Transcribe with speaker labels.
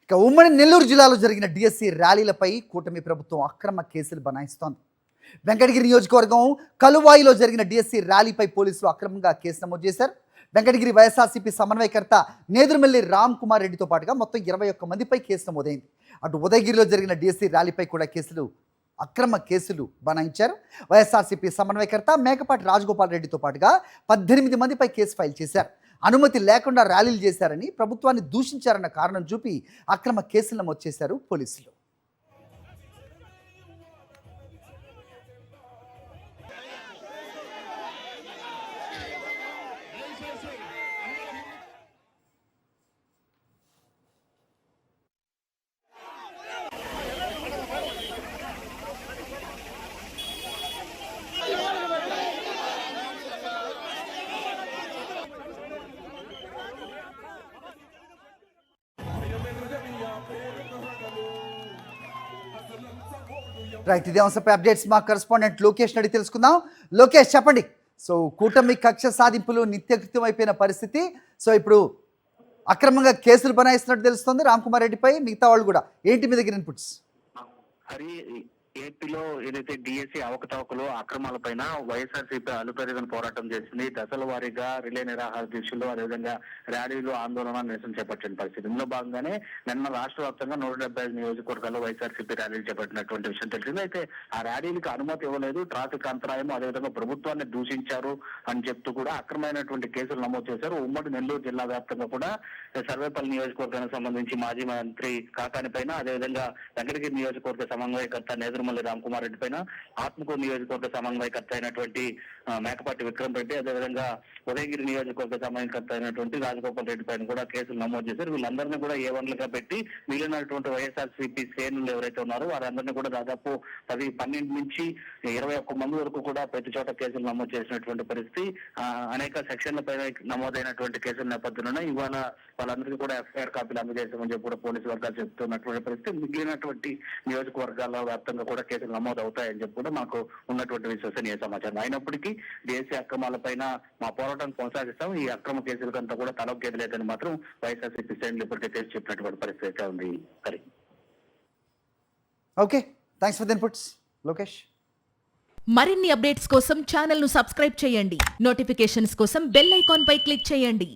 Speaker 1: ఇక ఉమ్మడి నెల్లూరు జిల్లాలో జరిగిన డిఎస్సి ర్యాలీలపై కూటమి ప్రభుత్వం అక్రమ కేసులు బనాయిస్తోంది. వెంకటగిరి నియోజకవర్గం కలువాయిలో జరిగిన డిఎస్సి ర్యాలీపై పోలీసులు అక్రమంగా కేసు నమోదు చేశారు. వెంకటగిరి వైఎస్ఆర్సీపీ సమన్వయకర్త నేదురుమల్లి రామ్ కుమార్ రెడ్డితో పాటుగా మొత్తం 21 మందిపై కేసు నమోదైంది. అటు ఉదయగిరిలో జరిగిన డిఎస్సి ర్యాలీపై కూడా అక్రమ కేసులు బనాయించారు. వైఎస్ఆర్సీపీ సమన్వయకర్త మేకపాటి రాజగోపాల్ రెడ్డితో పాటుగా 18 మందిపై కేసు ఫైల్ చేశారు. అనుమతి లేకుండా ర్యాలీలు చేశారని, ప్రభుత్వాన్ని దూషించారన్న కారణం చూపి అక్రమ కేసులు నమోదు చేశారు పోలీసులు. రైట్, ఇదే అంశంపై అప్డేట్స్ మా కరెస్పాండెంట్ లోకేష్ అడిగి తెలుసుకుందాం. లోకేష్, చెప్పండి. సో కూటమి కక్ష సాధింపులు నిత్యకృత్యం అయిపోయిన పరిస్థితి. సో ఇప్పుడు అక్రమంగా కేసులు బనాయిస్తున్నట్టు తెలుస్తుంది రామ్ కుమార్ రెడ్డిపై, మిగతా వాళ్ళు కూడా. ఏంటి మీ దగ్గర ఇన్పుట్స్?
Speaker 2: హరి, ఏపీలో ఏదైతే డిఎస్సి అవకతవకలు అక్రమాలపైన వైఎస్ఆర్సీపీ అలుపెరుగని పోరాటం చేసింది. దశల వారీగా రిలే నిరాహార దీక్షలు, అదేవిధంగా ర్యాలీలు, ఆందోళన, నిరసన చేపట్టిన పరిస్థితి. ఇందులో భాగంగానే నిన్న రాష్ట్ర వ్యాప్తంగా 175 నియోజకవర్గాల్లో వైఎస్ఆర్సీపీ ర్యాలీలు చేపట్టినటువంటి విషయం తెలిసింది. అయితే ఆ ర్యాలీలకు అనుమతి ఇవ్వలేదు, ట్రాఫిక్ అంతరాయం, అదేవిధంగా ప్రభుత్వాన్ని దూషించారు అని చెప్తూ కూడా అక్రమైనటువంటి కేసులు నమోదు చేశారు. ఉమ్మడి నెల్లూరు జిల్లా వ్యాప్తంగా కూడా సర్వేపల్లి నియోజకవర్గానికి సంబంధించి మాజీ మంత్రి కాకాని పైన, అదేవిధంగా వెంకటగిరి నియోజకవర్గ సమన్వయకర్త నేదురుమల్లి రామ్ కుమార్ రెడ్డి పైన, ఆత్మకూరు నియోజకవర్గ సమన్వయకర్త అయినటువంటి మేకపాటి విక్రమ్ రెడ్డి, అదేవిధంగా ఉదయగిరి నియోజకవర్గ సమన్వయకర్త అయినటువంటి రాజగోపాల్ రెడ్డి పైన కూడా కేసులు నమోదు చేశారు. వీళ్ళందరినీ కూడా A1లుగా పెట్టి మిగిలినటువంటి వైఎస్ఆర్సీపీ శ్రేణులు ఎవరైతే ఉన్నారో వారందరినీ కూడా దాదాపు 12 నుంచి 21 మంది వరకు కూడా ప్రతి చోట కేసులు నమోదు చేసినటువంటి పరిస్థితి. అనేక సెక్షన్ల పైన నమోదైనటువంటి కేసుల నేపథ్యంలోనే ఇవాళ వాళ్ళందరికీ కూడా ఎఫ్ఐఆర్ కాపీలు అందజేస్తామని చెప్పి కూడా పోలీసు వర్గాలు చెప్తున్నటువంటి పరిస్థితి. మిగిలినటువంటి నియోజకవర్గాల వ్యాప్తంగా కూడా కేసులు నమోదు అవుతాయని చెప్పి కూడా మాకు ఉన్నటువంటి విశ్వసనీయ సమాచారం. అయినప్పటికీ దేశీ అక్రమాలపైన మా పోరాటం కొనసాగిస్తాం, ఈ అక్రమ కేసులకంతా కూడా తలొగ్గేది లేదని మాత్రం వైఎస్ఆర్సీపీ శ్రేణులు ఇప్పటికే తెలిసి చెప్పినటువంటి పరిస్థితి ఉంది. సరే,
Speaker 1: okay, thanks for the inputs Lokesh.
Speaker 3: మరిన్ని అప్డేట్స్ కోసం ఛానల్ ను సబ్స్క్రైబ్ చేయండి. నోటిఫికేషన్స్ కోసం బెల్ ఐకాన్ పై క్లిక్ చేయండి.